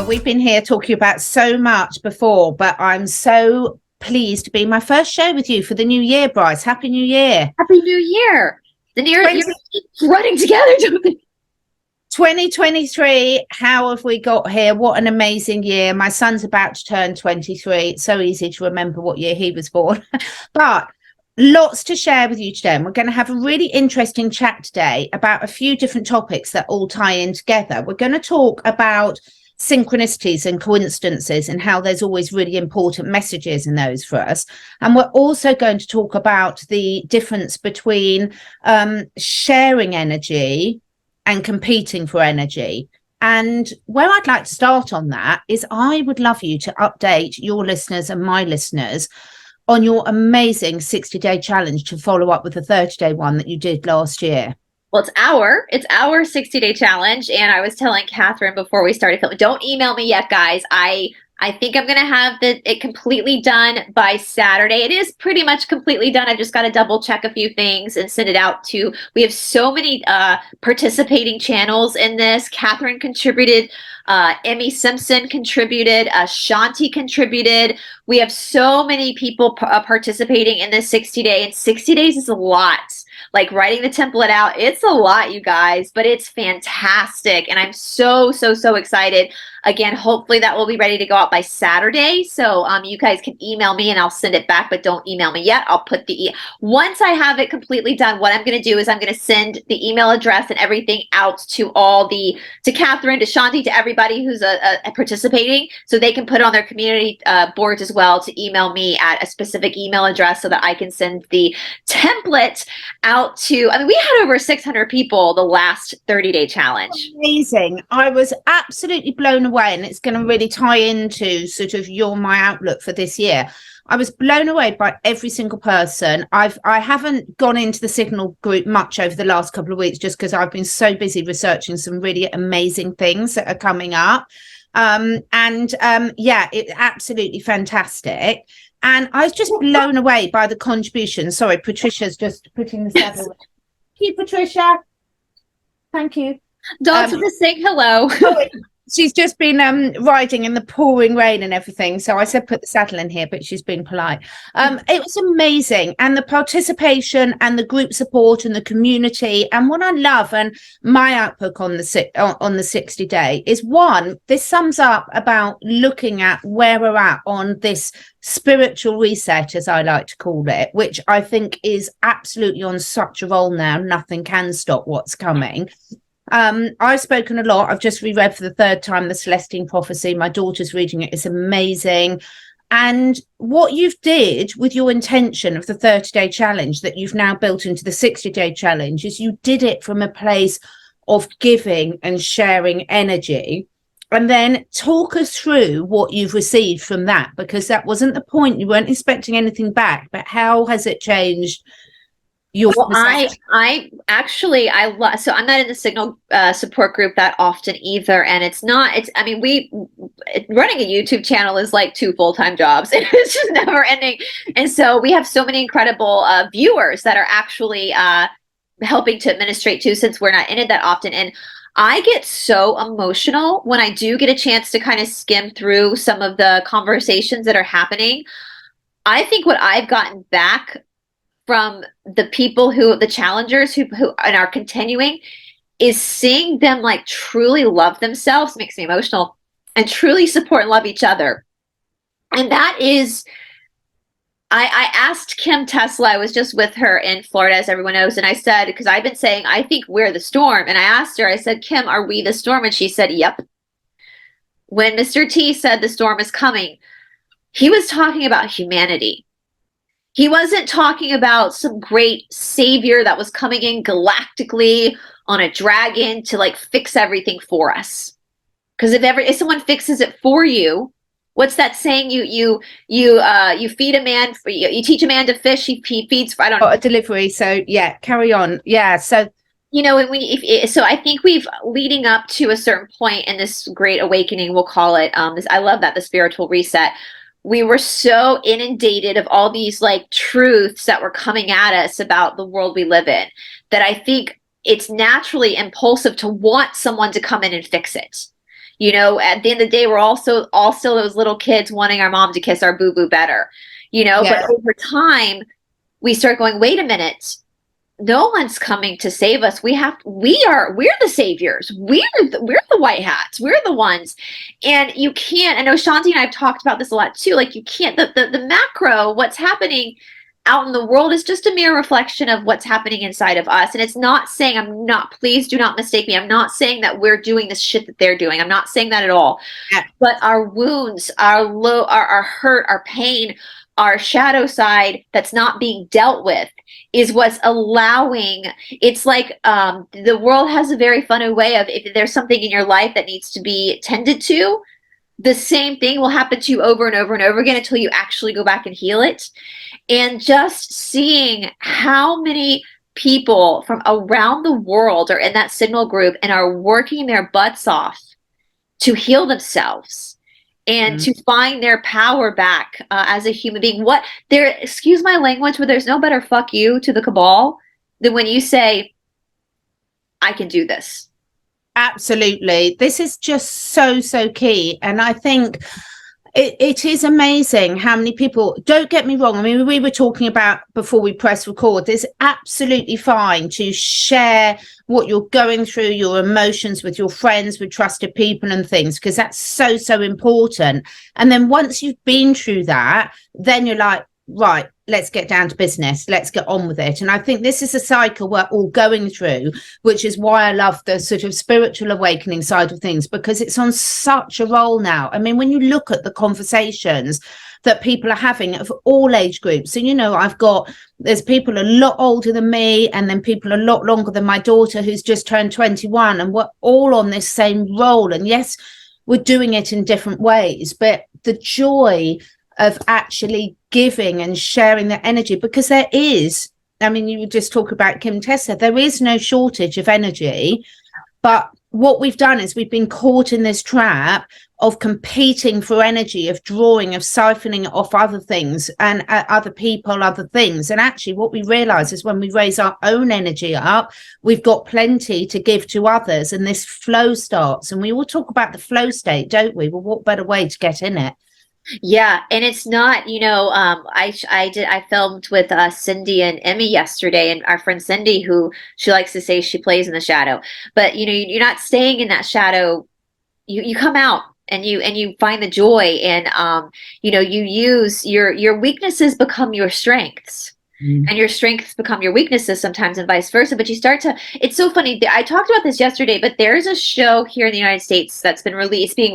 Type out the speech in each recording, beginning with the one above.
We've been here talking about so much before, but I'm so pleased to be my first show with you for the new year, Brice. Happy New Year. Happy New Year. The new year running together, don't they? 2023, how have we got here? What an amazing year. My son's about to turn 23. It's so easy to remember what year he was born. But lots to share with you today. And we're going to have a really interesting chat today about a few different topics that all tie in together. We're going to talk about synchronicities and coincidences and how there's always really important messages in those for us. And we're also going to talk about the difference between sharing energy and competing for energy. And where I'd like to start on that is I would love you to update your listeners and my listeners on your amazing 60-day challenge to follow up with the 30-day one that you did last year. Well, it's our 60-day challenge. And I was telling Catherine before we started filming, don't email me yet, guys. I think I'm going to have it completely done by Saturday. It is pretty much completely done. I've just got to double check a few things and send it out to, we have so many participating channels in this. Catherine contributed, Emmy Simpson contributed, Shanti contributed. We have so many people participating in this 60-day, and 60 days is a lot. Like writing the template out, it's a lot, you guys, but it's fantastic. And I'm so excited. Again, hopefully that will be ready to go out by Saturday. So you guys can email me and I'll send it back, but don't email me yet. I'll put once I have it completely done, what I'm going to do is I'm going to send the email address and everything out to to Catherine, to Shanti, to everybody who's participating, so they can put it on their community boards as well to email me at a specific email address so that I can send the template out to, I mean, we had over 600 people the last 30-day challenge. Amazing. I was absolutely blown away, and it's going to really tie into sort of my outlook for this year. I was blown away by every single person. I haven't gone into the Signal group much over the last couple of weeks just because I've been so busy researching some really amazing things that are coming up. Yeah, it's absolutely fantastic. And I was just blown away by the contribution. Sorry, Patricia's just putting the saddle. Thank you, Patricia. Thank you. Dogs just saying hello. She's just been riding in the pouring rain and everything. So I said put the saddle in here, but she's been polite. It was amazing. And the participation and the group support and the community. And what I love and my outlook on the 60-day is, one, this sums up about looking at where we're at on this spiritual reset, as I like to call it, which I think is absolutely on such a roll now. Nothing can stop what's coming. I've spoken a lot. I've just reread for the third time the Celestine Prophecy. My daughter's reading it. It's amazing. And what you've did with your intention of the 30-day challenge that you've now built into the 60-day challenge is you did it from a place of giving and sharing energy. And then talk us through what you've received from that, because that wasn't the point. You weren't expecting anything back, but how has it changed? Well, I actually, so I'm not in the Signal support group that often either. And I mean, running a YouTube channel is like 2 full-time jobs. It's just never ending. And so we have so many incredible viewers that are actually helping to administrate too, since we're not in it that often. And I get so emotional when I do get a chance to kind of skim through some of the conversations that are happening. I think what I've gotten back from the people the challengers who and are continuing, is seeing them like truly love themselves, makes me emotional, and truly support and love each other. And that is, I asked Kim Tesla, I was just with her in Florida, as everyone knows, and I said, because I've been saying, I think we're the storm. And I asked her, I said, Kim, are we the storm? And she said, yep. When Mr. T said the storm is coming, he was talking about humanity. He wasn't talking about some great savior that was coming in galactically on a dragon to like fix everything for us. Because if someone fixes it for you, what's that saying? You feed a man, you teach a man to fish, he feeds. I don't know. A delivery. So yeah, carry on. Yeah. So so I think we've leading up to a certain point in this great awakening, we'll call it. I love that, the spiritual reset. We were so inundated of all these like truths that were coming at us about the world we live in, that I think it's naturally impulsive to want someone to come in and fix it. You know, at the end of the day, we're also all still those little kids wanting our mom to kiss our boo-boo better, you know, Yeah. but over time we start going, wait a minute, no one's coming to save us. We're the saviors. We're the white hats. We're the ones. And you can't, I know Shanti and I have talked about this a lot too. Like, you can't, the macro, what's happening out in the world is just a mere reflection of what's happening inside of us. And it's not saying, please do not mistake me. I'm not saying that we're doing this shit that they're doing. I'm not saying that at all. Yeah. But our wounds, our hurt, our pain, our shadow side that's not being dealt with is what's allowing. It's like the world has a very funny way of, if there's something in your life that needs to be tended to, the same thing will happen to you over and over and over again until you actually go back and heal it. And just seeing how many people from around the world are in that signal group and are working their butts off to heal themselves and to find their power back as a human being. Excuse my language, but there's no better fuck you to the cabal than when you say, I can do this. Absolutely. This is just so key. And I think it is amazing how many people, don't get me wrong, I mean, we were talking about before we press record, it's absolutely fine to share what you're going through, your emotions with your friends, with trusted people and things, because that's so important. And then once you've been through that, then you're like, right, let's get down to business. Let's get on with it. And I think this is a cycle we're all going through, which is why I love the sort of spiritual awakening side of things, because it's on such a roll now. I mean, when you look at the conversations that people are having of all age groups, so, you know, there's people a lot older than me, and then people a lot longer than my daughter who's just turned 21, and we're all on this same roll. And yes, we're doing it in different ways, but the joy of actually giving and sharing the energy, because there is, I mean, you just talk about Kim Tessa, there is no shortage of energy, but what we've done is we've been caught in this trap of competing for energy, of drawing, of siphoning it off other things and other people, other things. And actually what we realize is when we raise our own energy up, we've got plenty to give to others, and this flow starts. And we all talk about the flow state, don't we? Well, what better way to get in it? Yeah, and it's not, you know, I filmed with Cindy and Emmy yesterday, and our friend Cindy, who she likes to say she plays in the shadow, but you know, you're not staying in that shadow. You come out and you find the joy, and you know, you use your weaknesses become your strengths. And your strengths become your weaknesses sometimes, and vice versa. But you start to, it's so funny. I talked about this yesterday, but there's a show here in the United States that's being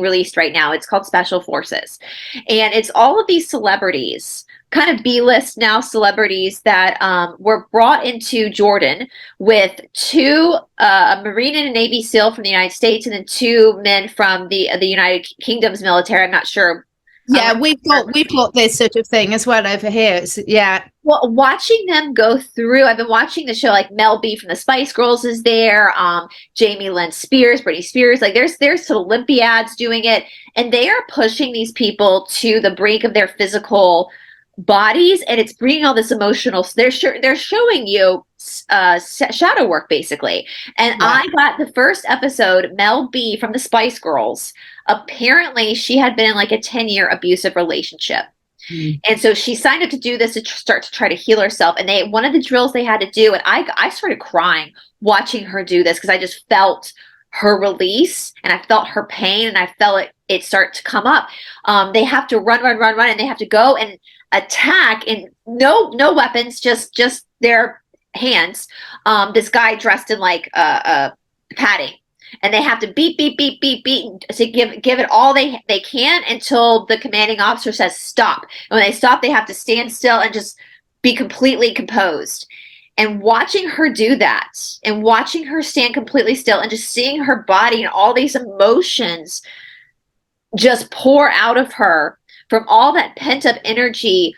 released right now. It's called Special Forces. And it's all of these celebrities, kind of B-list now celebrities that were brought into Jordan with a Marine and a Navy SEAL from the United States, and then two men from the United Kingdom's military. I'm not sure. Yeah, we've got this sort of thing as well over here. Yeah. Well, watching them go through, I've been watching the show, like Mel B from the Spice Girls is there, Jamie Lynn Spears, Britney Spears, like there's Olympiads doing it, and they are pushing these people to the brink of their physical bodies, and it's bringing all this emotional. They're showing you shadow work basically. And yeah. I got the first episode, Mel B from the Spice Girls. Apparently, she had been in like a 10-year abusive relationship. And so she signed up to do this to start to try to heal herself. And one of the drills they had to do, and I started crying watching her do this, because I just felt her release, and I felt her pain, and I felt it start to come up. They have to run, and they have to go and attack, and no weapons, just their hands. This guy dressed in like padding. And they have to beat to give it all they can until the commanding officer says stop. And when they stop, they have to stand still and just be completely composed. And watching her do that, and watching her stand completely still, and just seeing her body and all these emotions just pour out of her from all that pent up energy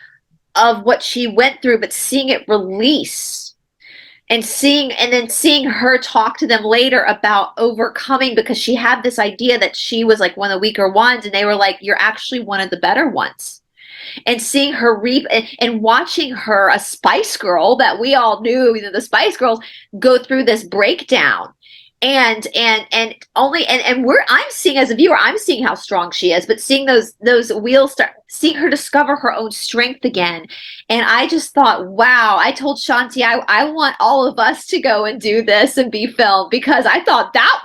of what she went through, but seeing it release. And then seeing her talk to them later about overcoming, because she had this idea that she was like one of the weaker ones, and they were like, you're actually one of the better ones. And seeing her and watching her, a Spice Girl that we all knew, the Spice Girls, go through this breakdown. and only and I'm seeing, as a viewer, I'm seeing how strong she is, but seeing those wheels start, seeing her discover her own strength again. And I just thought, wow, I told Shanti, I want all of us to go and do this and be filmed, because I thought that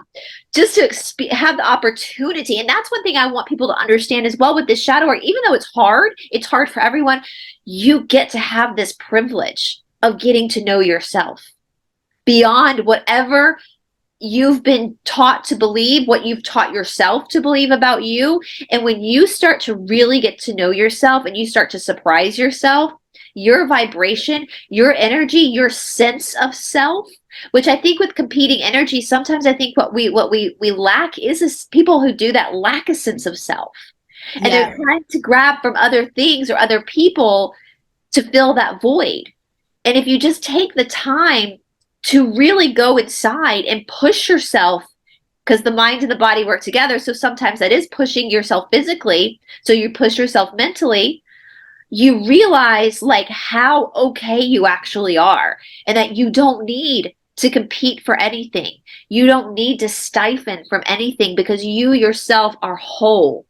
just to have the opportunity. And that's one thing I want people to understand as well with this shadow work. Even though it's hard for everyone, you get to have this privilege of getting to know yourself beyond whatever you've been taught to believe, what you've taught yourself to believe about you. And when you start to really get to know yourself and you start to surprise yourself, your vibration, your energy, your sense of self, which I think with competing energy, sometimes I think what we lack is people who do that lack a sense of self. And they're trying to grab from other things or other people to fill that void. And if you just take the time to really go inside and push yourself, because the mind and the body work together. So sometimes that is pushing yourself physically. So you push yourself mentally. You realize like how okay you actually are, and that you don't need to compete for anything. You don't need to siphon from anything, because you yourself are whole.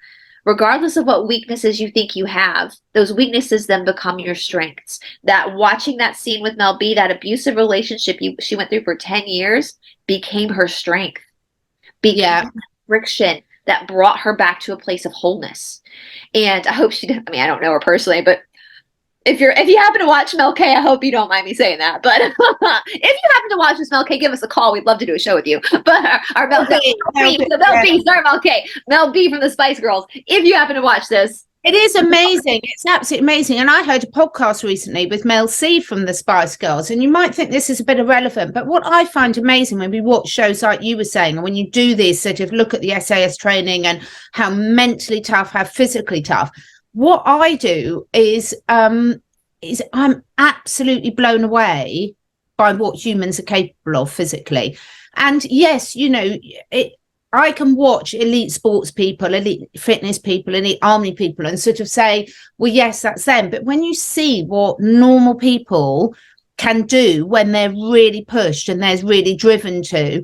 Regardless of what weaknesses you think you have, those weaknesses then become your strengths. That watching that scene with Mel B, that abusive relationship she went through for 10 years, became her strength. Became friction that brought her back to a place of wholeness. And I hope she did. I mean, I don't know her personally, but if you happen to watch Mel K, I hope you don't mind me saying that. But if you happen to watch this Mel K, give us a call. We'd love to do a show with you. But our Mel B, sorry, Mel K, Mel B from the Spice Girls. If you happen to watch this, it is amazing. It's absolutely amazing. And I heard a podcast recently with Mel C from the Spice Girls, and you might think this is a bit irrelevant, but what I find amazing when we watch shows like you were saying, and when you do this sort of look at the SAS training and how mentally tough, how physically tough, what I do is I'm absolutely blown away by what humans are capable of physically. And yes, you know, I can watch elite sports people, elite fitness people, elite army people, and sort of say, well, yes, that's them. But when you see what normal people can do when they're really pushed and they're really driven to,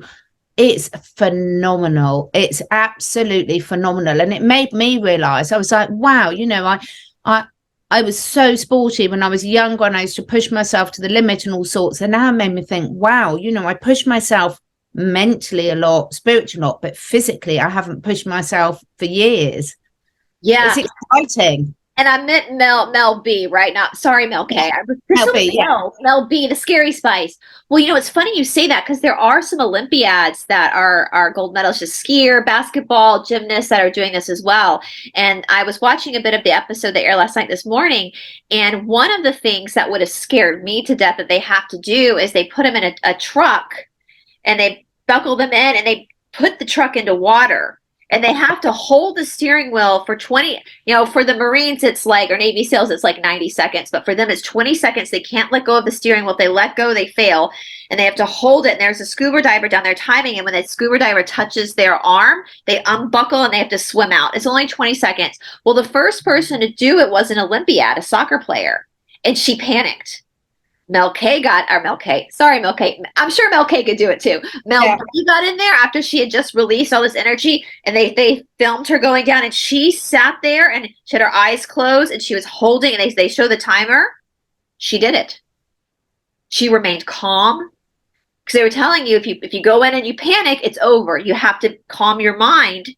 it's phenomenal. It's absolutely phenomenal. And it made me realize, I was like, wow, you know, I was so sporty when I was younger, and I used to push myself to the limit and all sorts. And now it made me think, wow, you know, I push myself mentally a lot, spiritually a lot, but physically I haven't pushed myself for years. Yeah, it's exciting. And I meant Mel B, right? Not sorry, Mel K. Mel B, Mel B, the Scary Spice. Well, you know, it's funny you say that, because there are some Olympiads that are gold medalists, just skier, basketball, gymnasts that are doing this as well. And I was watching a bit of the episode that aired last night this morning, and one of the things that would have scared me to death that they have to do is they put them in a truck, and they buckle them in, and they put the truck into water. And they have to hold the steering wheel for 20, you know, for the Marines, it's like, or Navy SEALs, it's like 90 seconds. But for them, it's 20 seconds. They can't let go of the steering wheel. If they let go, they fail. And they have to hold it. And there's a scuba diver down there timing. And when the scuba diver touches their arm, they unbuckle and they have to swim out. It's only 20 seconds. Well, the first person to do it was an Olympiad, a soccer player. And she panicked. Mel K. Sorry, Mel K. I'm sure Mel K. could do it too. Mel B got in there after she had just released all this energy, and they filmed her going down, and she sat there and she had her eyes closed, and she was holding, and they show the timer. She did it. She remained calm, because they were telling you if you go in and you panic, it's over. You have to calm your mind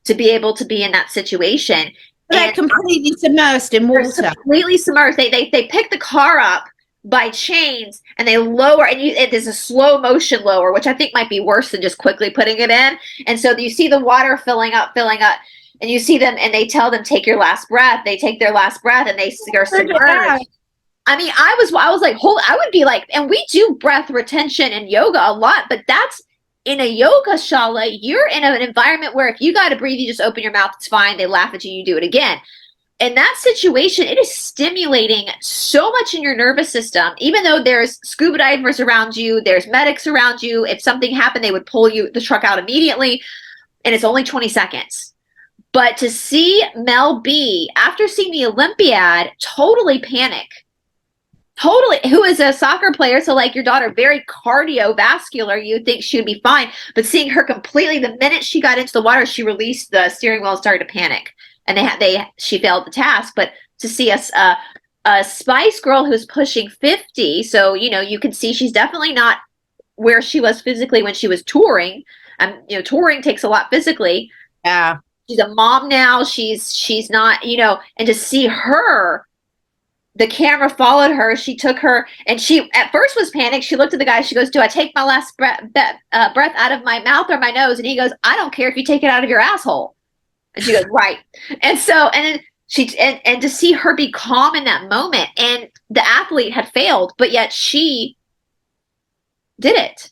to be able to be in that situation. They're completely submersed in water. Completely submersed. They pick the car up by chains, and they lower, and it is a slow motion lower, which I think might be worse than just quickly putting it in. And so you see the water filling up, and you see them, and they tell them, take your last breath. They take their last breath, and they are submerged. I mean, I was like, I would be like, and we do breath retention and yoga a lot, but that's in a yoga shala. You're in an environment where if you got to breathe, you just open your mouth. It's fine. They laugh at you. You do it again. In that situation, it is stimulating so much in your nervous system. Even though there's scuba divers around you, there's medics around you. If something happened, they would pull the truck out immediately, and it's only 20 seconds. But to see Mel B, after seeing the Olympiad, totally panic Totally. Who is a soccer player. So like your daughter, very cardiovascular, you'd think she would be fine. But seeing her completely, the minute she got into the water, she released the steering wheel and started to panic. And she failed the task. But to see a Spice Girl who's pushing 50, so, you know, you can see she's definitely not where she was physically when she was touring. You know, touring takes a lot physically. Yeah. She's a mom now. She's not, you know, and to see her, the camera followed her. She took her, and she at first was panicked. She looked at the guy. She goes, "Do I take my last breath out of my mouth or my nose?" And he goes, "I don't care if you take it out of your asshole." And she goes, "Right." And so, and then and to see her be calm in that moment, and the athlete had failed, but yet she did it.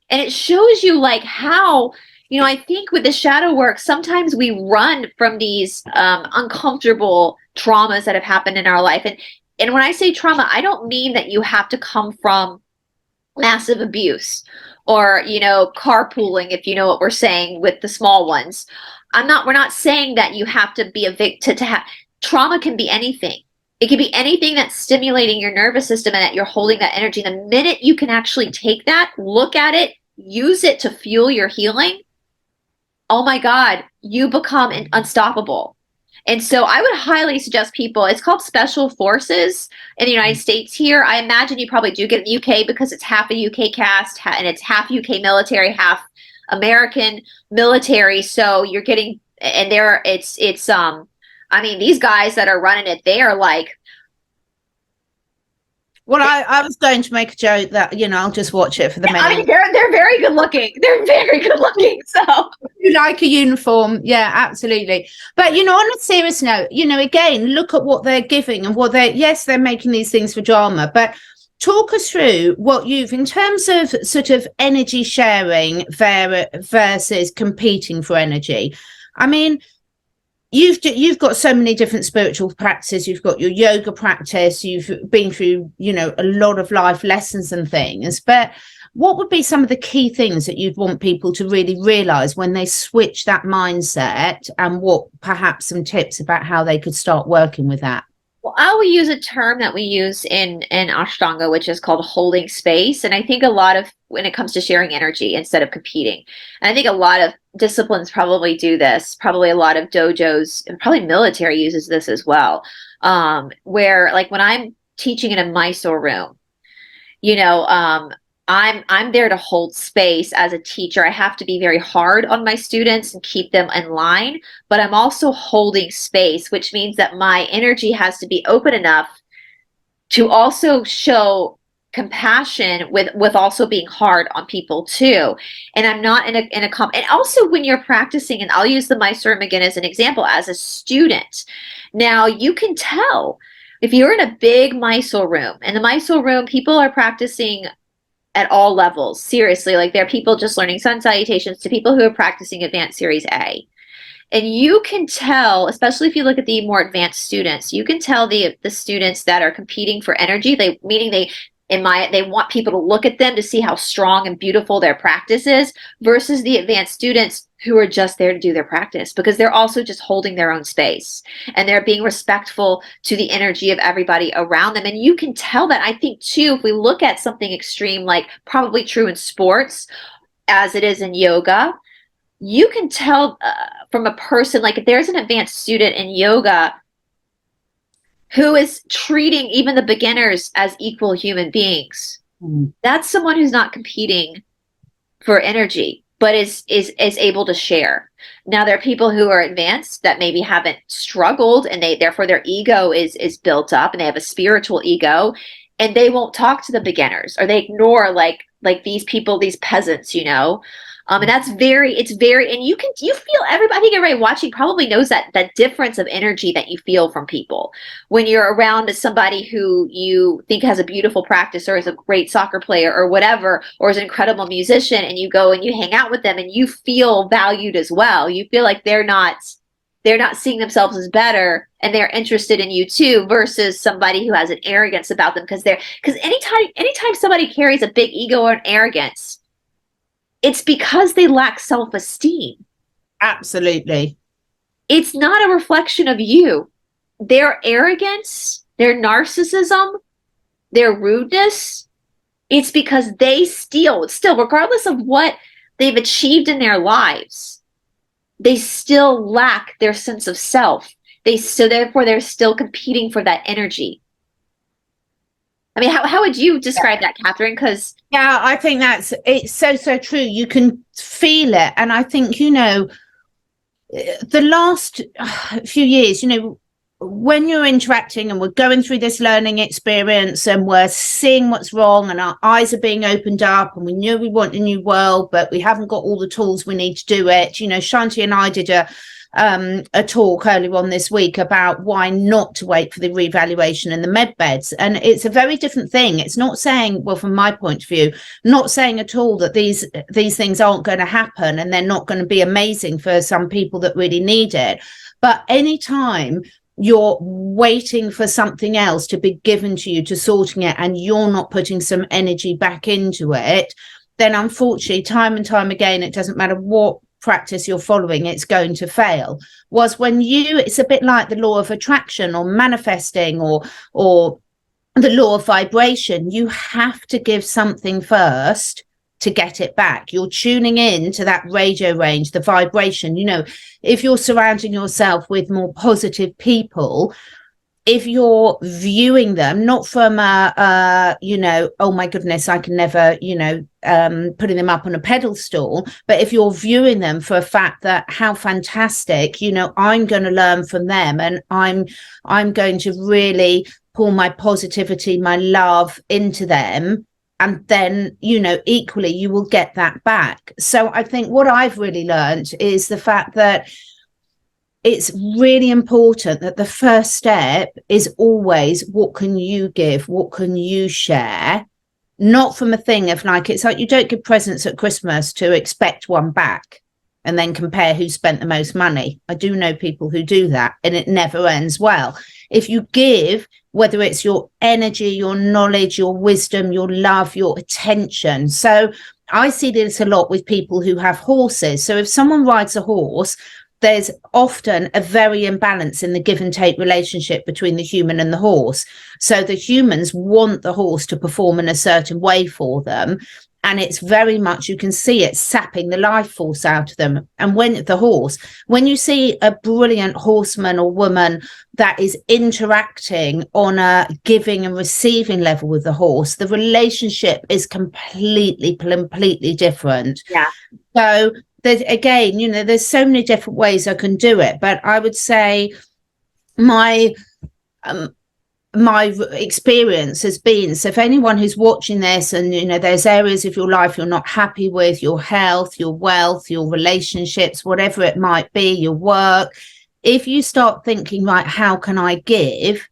And it shows you like how, you know, I think with the shadow work, sometimes we run from these uncomfortable traumas that have happened in our life. And when I say trauma, I don't mean that you have to come from massive abuse or, you know, carpooling, if you know what we're saying with the small ones. We're not saying that you have to be a victim to have trauma. Can be anything. It can be anything that's stimulating your nervous system and that you're holding that energy. The minute you can actually take that, look at it, use it to fuel your healing, oh my God, you become unstoppable. And so I would highly suggest people, it's called Special Forces in the United States here. I imagine you probably do get in the UK because it's half a UK cast and it's half UK military, half American military. So you're getting, and I mean, these guys that are running it, they are like, well, I was going to make a joke that, you know, I'll just watch it for the men. I mean, they're very good looking. They're very good looking. So you like a uniform. Yeah, absolutely. But, you know, on a serious note, you know, again, look at what they're giving and what they're making these things for drama. But talk us through what you've, in terms of sort of energy sharing versus competing for energy. I mean, you've got so many different spiritual practices. You've got your yoga practice. You've been through, you know, a lot of life lessons and things. But what would be some of the key things that you'd want people to really realize when they switch that mindset, and what perhaps some tips about how they could start working with that? Well, I will use a term that we use in Ashtanga, which is called holding space. And I think a lot of, when it comes to sharing energy instead of competing, and I think a lot of disciplines probably do this, probably a lot of dojos and probably military uses this as well, where like when I'm teaching in a Mysore room, you know, I'm there to hold space as a teacher. I have to be very hard on my students and keep them in line, but I'm also holding space, which means that my energy has to be open enough to also show compassion with also being hard on people too. And I'm not and also when you're practicing, and I'll use the Mysore room again as an example, as a student. Now you can tell if you're in a big Mysore room, and the Mysore room, people are practicing at all levels. Seriously, like there are people just learning sun salutations to people who are practicing advanced series A. And you can tell, especially if you look at the more advanced students, you can tell the students that are competing for energy, they want people to look at them to see how strong and beautiful their practice is, versus the advanced students who are just there to do their practice, because they're also just holding their own space and they're being respectful to the energy of everybody around them. And you can tell that, I think too, if we look at something extreme, like probably true in sports as it is in yoga, you can tell from a person, like if there's an advanced student in yoga who is treating even the beginners as equal human beings, that's someone who's not competing for energy, but is able to share. Now there are people who are advanced that maybe haven't struggled, and therefore their ego is built up, and they have a spiritual ego, and they won't talk to the beginners, or they ignore like these people, these peasants, you know. And and you feel, everybody, I think everybody watching probably knows that difference of energy that you feel from people when you're around somebody who you think has a beautiful practice, or is a great soccer player or whatever, or is an incredible musician, and you go and you hang out with them and you feel valued as well. You feel like they're not seeing themselves as better, and they're interested in you too, versus somebody who has an arrogance about them, because anytime somebody carries a big ego or an arrogance, it's because they lack self-esteem. Absolutely. It's not a reflection of you. Their arrogance, their narcissism their rudeness, it's because they still, regardless of what they've achieved in their lives, they still lack their sense of self. So therefore they're still competing for that energy. I mean, how would you describe that, Catherine? Because yeah, I think it's so true. You can feel it. And I think, the last few years, when you're interacting and we're going through this learning experience and we're seeing what's wrong and our eyes are being opened up and we knew we want a new world, but we haven't got all the tools we need to do it. Shanti and I did a talk earlier on this week about why not to wait for the revaluation in the med beds. And it's a very different thing. It's not saying, well, from my point of view, not saying at all that these things aren't going to happen and they're not going to be amazing for some people that really need it. But anytime you're waiting for something else to be given to you, to sorting it, and you're not putting some energy back into it, then unfortunately, time and time again, it doesn't matter what practice you're following, it's going to fail. It's a bit like the law of attraction or manifesting or the law of vibration. You have to give something first to get it back. You're tuning in to that radio range, the vibration. If you're surrounding yourself with more positive people, if you're viewing them not from oh my goodness, I can never, putting them up on a pedestal, but if you're viewing them for a fact that how fantastic, I'm going to learn from them, and I'm going to really pour my positivity, my love into them, and then, equally you will get that back. So I think what I've really learned is the fact that it's really important that the first step is always, what can you give? What can you share? Not from a thing of it's like you don't give presents at Christmas to expect one back and then compare who spent the most money. I do know people who do that, and it never ends well. If you give, whether it's your energy, your knowledge, your wisdom, your love, your attention. So I see this a lot with people who have horses. So if someone rides a horse, there's often a very imbalance in the give and take relationship between the human and the horse. So the humans want the horse to perform in a certain way for them. And it's very much, you can see it sapping the life force out of them. And when you see a brilliant horseman or woman that is interacting on a giving and receiving level with the horse, the relationship is completely different. Yeah. So there's so many different ways I can do it, but I would say my experience has been, so if anyone who's watching this and there's areas of your life you're not happy with, your health, your wealth, your relationships, whatever it might be, your work, if you start thinking, right, how can I give,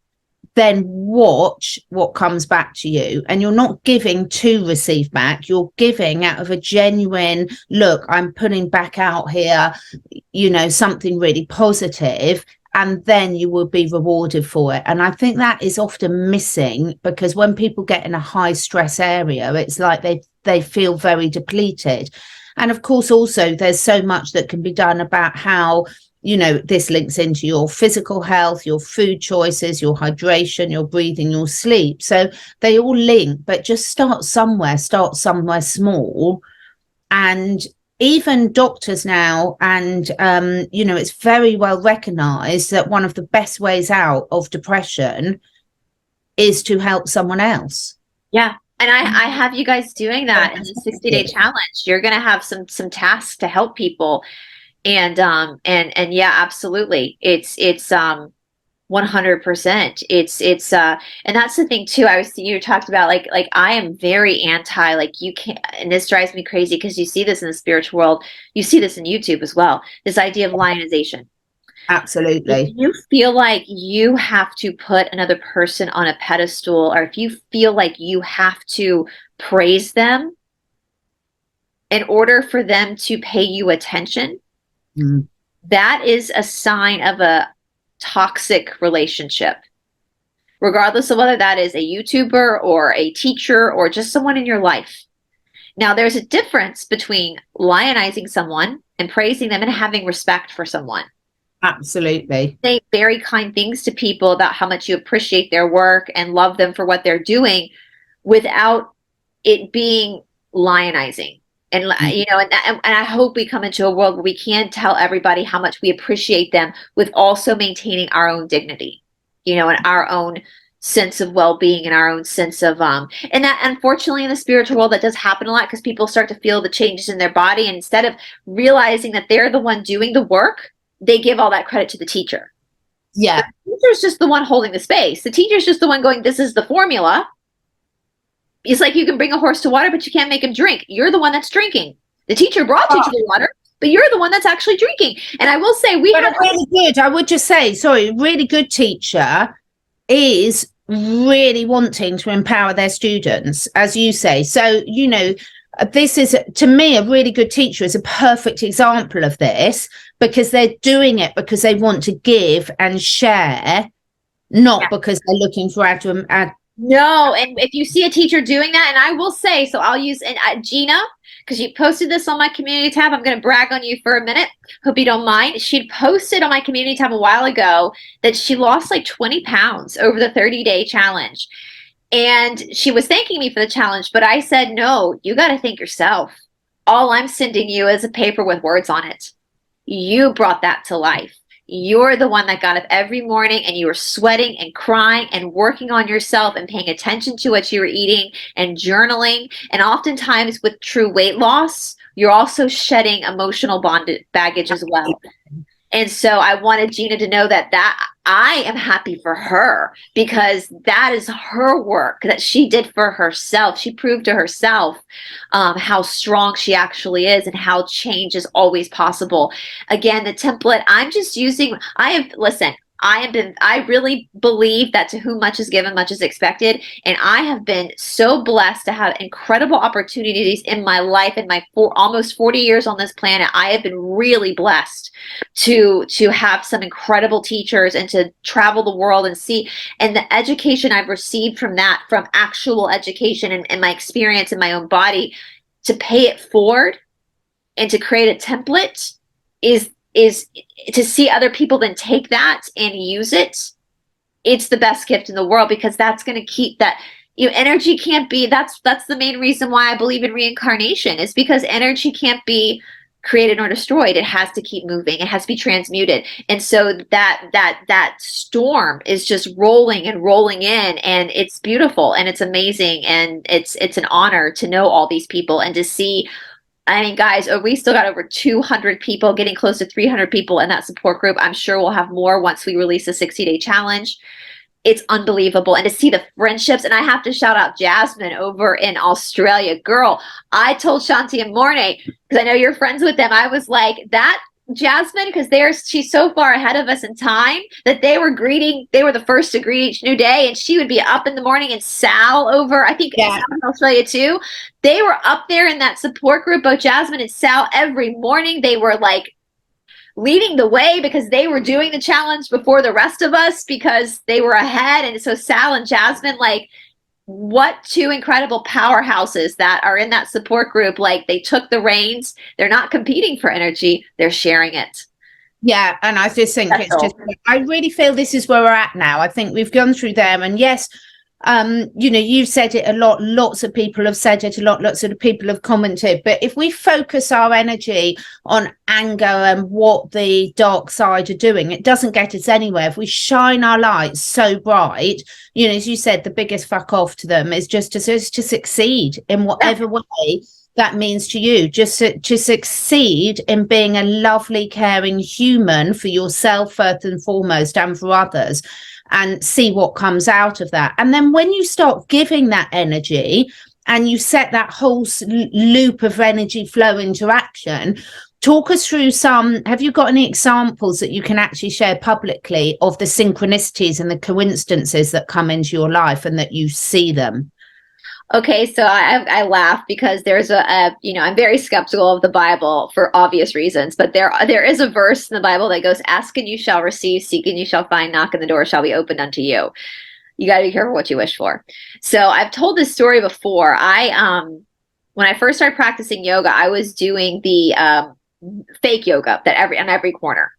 then watch what comes back to you. And you're not giving to receive back, you're giving out of a genuine, look, I'm putting back out here, something really positive, and then you will be rewarded for it. And I think that is often missing, because when people get in a high stress area, it's like they feel very depleted. And of course, also there's so much that can be done about how this links into your physical health, your food choices, your hydration, your breathing, your sleep. So they all link, but just start somewhere small. And even doctors now, and it's very well recognized that one of the best ways out of depression is to help someone else. Yeah. And I have you guys doing that in the 60-day challenge. You're going to have some tasks to help people. And yeah, absolutely. It's 100%. It's and that's the thing too. You talked about like I am very anti, like you can't, and this drives me crazy because you see this in the spiritual world. You see this in YouTube as well. This idea of lionization. Absolutely. If you feel like you have to put another person on a pedestal, or if you feel like you have to praise them in order for them to pay you attention, that is a sign of a toxic relationship, regardless of whether that is a YouTuber or a teacher or just someone in your life. Now, there's a difference between lionizing someone and praising them and having respect for someone. Absolutely. Say very kind things to people about how much you appreciate their work and love them for what they're doing without it being lionizing. And you know, and I hope we come into a world where we can tell everybody how much we appreciate them with also maintaining our own dignity, you know, and our own sense of well-being and our own sense of and that unfortunately in the spiritual world that does happen a lot because people start to feel the changes in their body, and instead of realizing that they're the one doing the work, they give all that credit to the teacher. Yeah. The teacher's just the one holding the space. The teacher's just the one going, this is the formula. It's like you can bring a horse to water, but you can't make him drink. You're the one that's drinking. The teacher brought you to the water, but you're the one that's actually drinking. And I will say I would just say, sorry, really good teacher is really wanting to empower their students, as you say. So, you know, this is, to me, a really good teacher is a perfect example of this, because they're doing it because they want to give and share, not because they're looking for no. And if you see a teacher doing that, and I will say, so I'll use Gina, because you posted this on my community tab. I'm going to brag on you for a minute. Hope you don't mind. She'd posted on my community tab a while ago that she lost like 20 pounds over the 30-day challenge. And she was thanking me for the challenge, but I said, no, you got to thank yourself. All I'm sending you is a paper with words on it. You brought that to life. You're the one that got up every morning and you were sweating and crying and working on yourself and paying attention to what you were eating and journaling. And oftentimes with true weight loss, you're also shedding emotional baggage as well. And so I wanted Gina to know that I am happy for her, because that is her work that she did for herself. She proved to herself how strong she actually is and how change is always possible. Again, the template I'm just using, I really believe that to whom much is given, much is expected. And I have been so blessed to have incredible opportunities in my life. In my almost 40 years on this planet, I have been really blessed to have some incredible teachers and to travel the world and see. And the education I've received from that, from actual education and my experience in my own body, to pay it forward and to create a template is to see other people then take that and use it. It's the best gift in the world, because that's going to keep that, you know, energy can't be, that's the main reason why I believe in reincarnation, is because energy can't be created or destroyed. It has to keep moving. It has to be transmuted. And so that storm is just rolling and rolling in, and it's beautiful and it's amazing. And it's an honor to know all these people and to see. I mean, guys, we still got over 200 people, getting close to 300 people in that support group. I'm sure we'll have more once we release the 60-day challenge. It's unbelievable. And to see the friendships, and I have to shout out Jasmine over in Australia. Girl, I told Shanti and Mornay, because I know you're friends with them, I was like, that Jasmine, because she's so far ahead of us in time, that they were the first to greet each new day, and she would be up in the morning, and Sal over, I think Sal in Australia too, they were up there in that support group, both Jasmine and Sal, every morning. They were like leading the way because they were doing the challenge before the rest of us, because they were ahead. And so Sal and Jasmine, like, what two incredible powerhouses that are in that support group. Like, they took the reins. They're not competing for energy, they're sharing it. Yeah, and I just think I really feel this is where we're at now. I think we've gone through them, and yes, you know, you've said it a lot, lots of people have said it a lot, lots of people have commented, but if we focus our energy on anger and what the dark side are doing, it doesn't get us anywhere. If we shine our lights so bright, you know, as you said, the biggest fuck off to them is just to succeed in whatever way that means to you, just to succeed in being a lovely, caring human for yourself first and foremost, and for others, and see what comes out of that. And then when you start giving that energy and you set that whole loop of energy flow into action, talk us through have you got any examples that you can actually share publicly of the synchronicities and the coincidences that come into your life and that you see them? Okay, so I laugh because there's you know, I'm very skeptical of the Bible for obvious reasons, but there is a verse in the Bible that goes, ask and you shall receive, seek and you shall find, knock and the door shall be opened unto you. You got to be careful what you wish for. So I've told this story before. When I first started practicing yoga, I was doing the fake yoga that on every corner.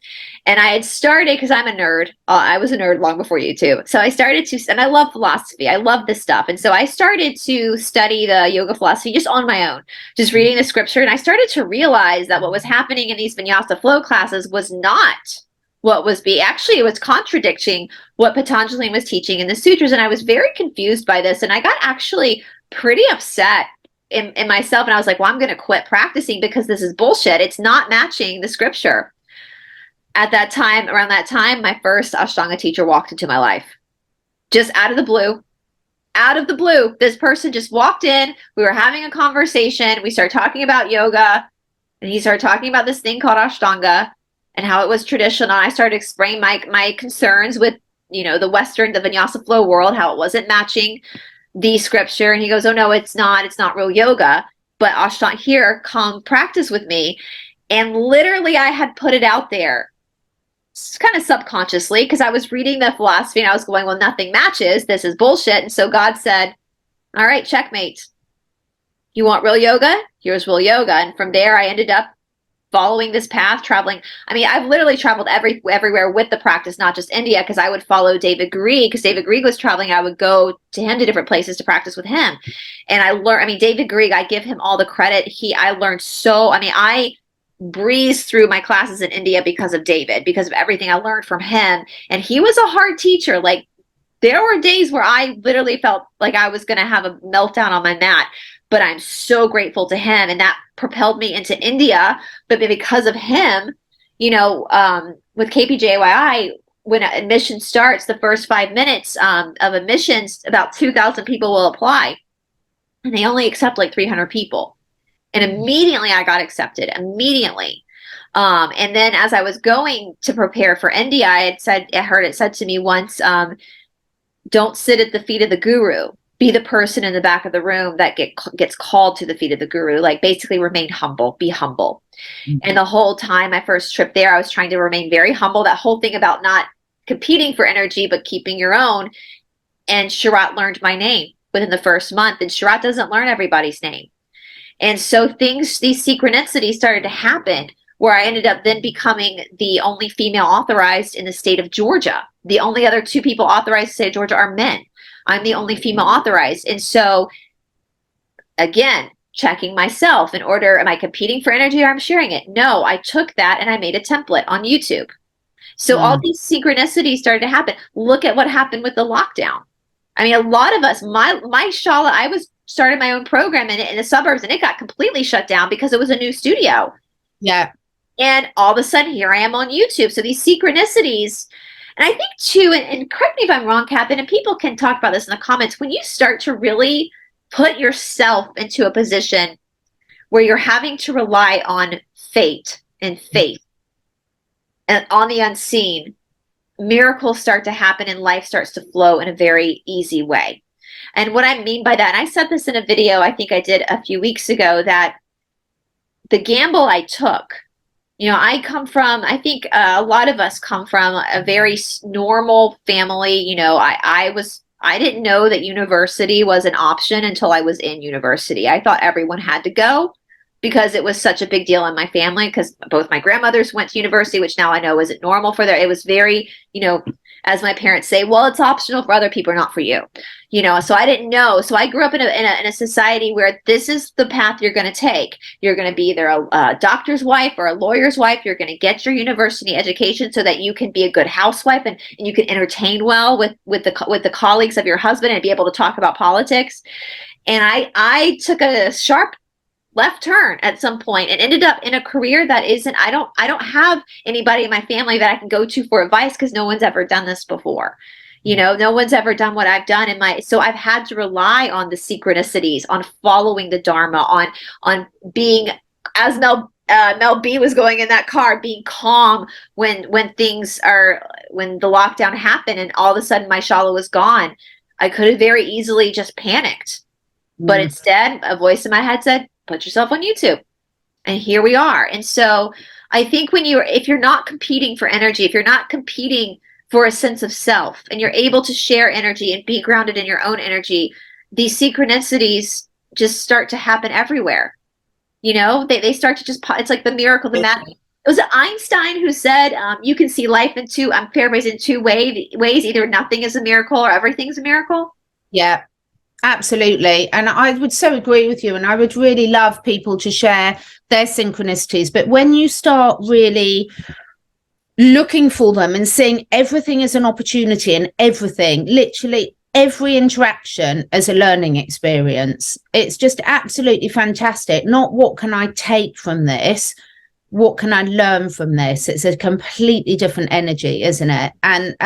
And I had started, because I'm a nerd. I was a nerd long before YouTube. So I started to, and I love philosophy. I love this stuff. And so I started to study the yoga philosophy just on my own, just reading the scripture. And I started to realize that what was happening in these vinyasa flow classes was not what was actually, it was contradicting what Patanjali was teaching in the sutras. And I was very confused by this. And I got actually pretty upset in myself, and I was like, well, I'm going to quit practicing because this is bullshit. It's not matching the scripture. At that time, around that time, my first Ashtanga teacher walked into my life, just out of the blue. Out of the blue, this person just walked in. We were having a conversation. We started talking about yoga, and he started talking about this thing called Ashtanga and how it was traditional. I started explaining my concerns with, the Vinyasa flow world, how it wasn't matching the scripture. And he goes, oh no, it's not real yoga, but Ashtanga, here, come practice with me. And literally I had put it out there kind of subconsciously, because I was reading the philosophy and I was going, well, nothing matches, this is bullshit. And so God said, all right, checkmate. You want real yoga? Here's real yoga. And from there I ended up following this path, traveling. I mean, I've literally traveled everywhere with the practice, not just India, because I would follow David Grieg, because David Grieg was traveling. I would go to him to different places to practice with him. And I learned, David Grieg, I give him all the credit. I learned I breezed through my classes in India because of David, because of everything I learned from him. And he was a hard teacher. Like, there were days where I literally felt like I was going to have a meltdown on my mat. But I'm so grateful to him, and that propelled me into India. But because of him, with KPJYI, when admission starts, the first 5 minutes of admissions, about 2,000 people will apply, and they only accept like 300 people. And immediately I got accepted, immediately. And then as I was going to prepare for India, I heard it said to me once, don't sit at the feet of the guru. Be the person in the back of the room that gets called to the feet of the guru. Like, basically remain humble, be humble. Mm-hmm. And the whole time, my first trip there, I was trying to remain very humble. That whole thing about not competing for energy, but keeping your own. And Sharat learned my name within the first month. And Sharat doesn't learn everybody's name. And so these synchronicities started to happen, where I ended up then becoming the only female authorized in the state of Georgia. The only other 2 people authorized in the state of Georgia are men. I'm the only female authorized. And so, again, checking myself in order, am I competing for energy or I'm sharing it? No, I took that and I made a template on YouTube. So all these synchronicities started to happen. Look at what happened with the lockdown. I mean, a lot of us, my Shala, I started my own program in the suburbs, and it got completely shut down because it was a new studio. Yeah. And all of a sudden, here I am on YouTube. So these synchronicities. And I think too, and correct me if I'm wrong, Catherine, and people can talk about this in the comments, when you start to really put yourself into a position where you're having to rely on fate and faith and on the unseen, miracles start to happen and life starts to flow in a very easy way. And what I mean by that, and I said this in a video I think I did a few weeks ago, that the gamble I took, I come from, I think a lot of us come from a very normal family. I didn't know that university was an option until I was in university. I thought everyone had to go because it was such a big deal in my family, because both my grandmothers went to university, which now I know isn't normal for it was very, as my parents say, well, it's optional for other people, not for you. So I didn't know. So I grew up in a society where this is the path you're going to take. You're going to be either a doctor's wife or a lawyer's wife. You're going to get your university education so that you can be a good housewife and you can entertain well with the colleagues of your husband and be able to talk about politics. And I took a sharp left turn at some point and ended up in a career that isn't, I don't have anybody in my family that I can go to for advice, because no one's ever done this before. No one's ever done what I've done so I've had to rely on the synchronicities, on following the Dharma, on being, as Mel B was going in that car, being calm when the lockdown happened and all of a sudden my Shala was gone. I could have very easily just panicked, but instead a voice in my head said, put yourself on YouTube. And here we are. And so I think if you're not competing for energy, if you're not competing for a sense of self, and you're able to share energy and be grounded in your own energy, these synchronicities just start to happen everywhere. You know, they start to just, it's like the miracle, the magic. It was Einstein who said, you can see life in two, I'm paraphrasing, two ways. Either nothing is a miracle or everything's a miracle. Yeah, absolutely. And I would so agree with you. And I would really love people to share their synchronicities. But when you start really looking for them and seeing everything as an opportunity, and everything, literally every interaction as a learning experience, it's just absolutely fantastic. Not what can I take from this? What can I learn from this? It's a completely different energy, isn't it? And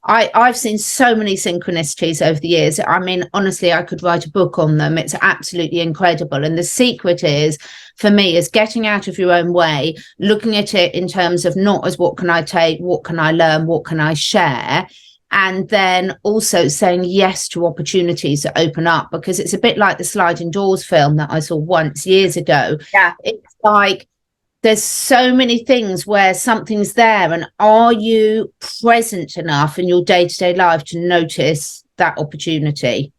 I've seen so many synchronicities over the years. I mean, honestly, I could write a book on them. It's absolutely incredible. And the secret is, for me, is getting out of your own way, looking at it in terms of not as what can I take, what can I learn, what can I share, and then also saying yes to opportunities that open up, because it's a bit like the Sliding Doors film that I saw once years ago. Yeah. It's like, there's so many things where something's there, and are you present enough in your day-to-day life to notice that opportunity?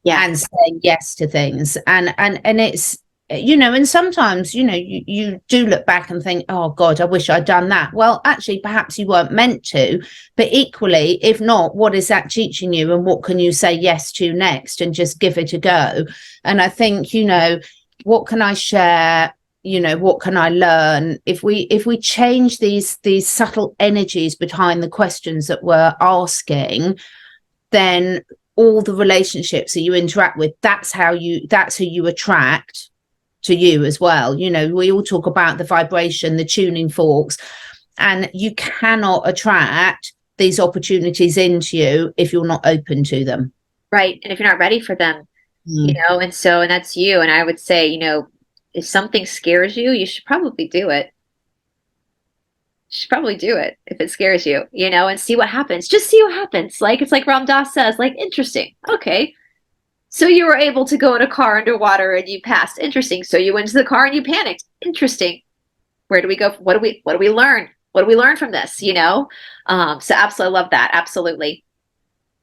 Yeah. And saying yes to things. And it's, you know, and sometimes, you know, you do look back and think, oh God, I wish I'd done that. Well, actually, perhaps you weren't meant to, but equally, if not, what is that teaching you, and what can you say yes to next, and just give it a go? And I think, you know, what can I share? You know, what can I learn? If we change these subtle energies behind the questions that we're asking, then all the relationships that you interact with, that's who you attract to you as well. You know, we all talk about the vibration, the tuning forks, and you cannot attract these opportunities into you if you're not open to them. Right. And if you're not ready for them, you know, and that's you. And I would say, you know, if something scares you, you should probably do it. You should probably do it if it scares you, you know, and see what happens. Just see what happens. Like, it's like Ram Dass says, like, interesting. Okay. So you were able to go in a car underwater and you passed. Interesting. So you went to the car and you panicked. Interesting. Where do we go? What do we learn? What do we learn from this? You know? So absolutely love that. Absolutely.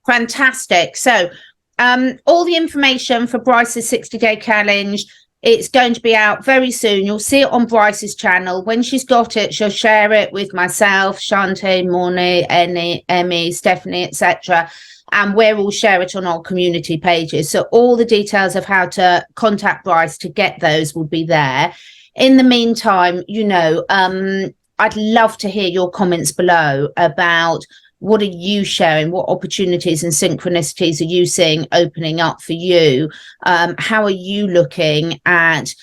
Fantastic. So all the information for Brice's 60-day challenge, it's going to be out very soon. You'll see it on Brice's channel. When she's got it, she'll share it with myself, Shante, Morney, Emmy, Stephanie, etc. And we'll share it on our community pages. So all the details of how to contact Brice to get those will be there. In the meantime, you know, I'd love to hear your comments below about what are you sharing? What opportunities and synchronicities are you seeing opening up for you? How are you looking at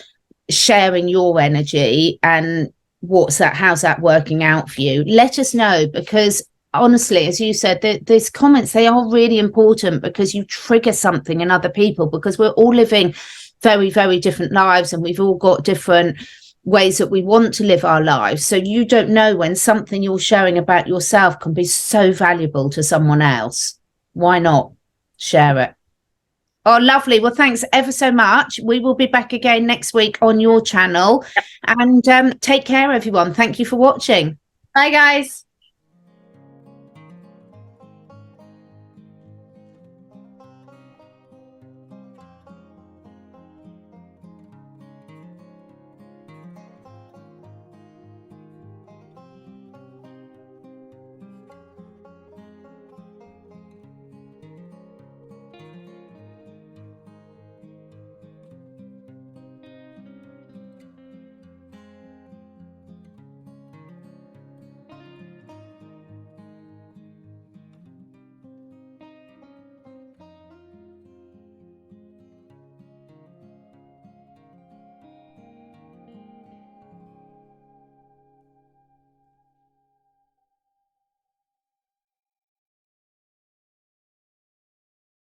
sharing your energy, and how's that working out for you? Let us know, because honestly, as you said, these comments, they are really important, because you trigger something in other people, because we're all living very, very different lives, and we've all got different ways that we want to live our lives. So you don't know when something you're showing about yourself can be so valuable to someone else. Why not share it? Oh, lovely. Well, thanks ever so much. We will be back again next week on your channel. And take care, everyone. Thank you for watching. Bye, guys.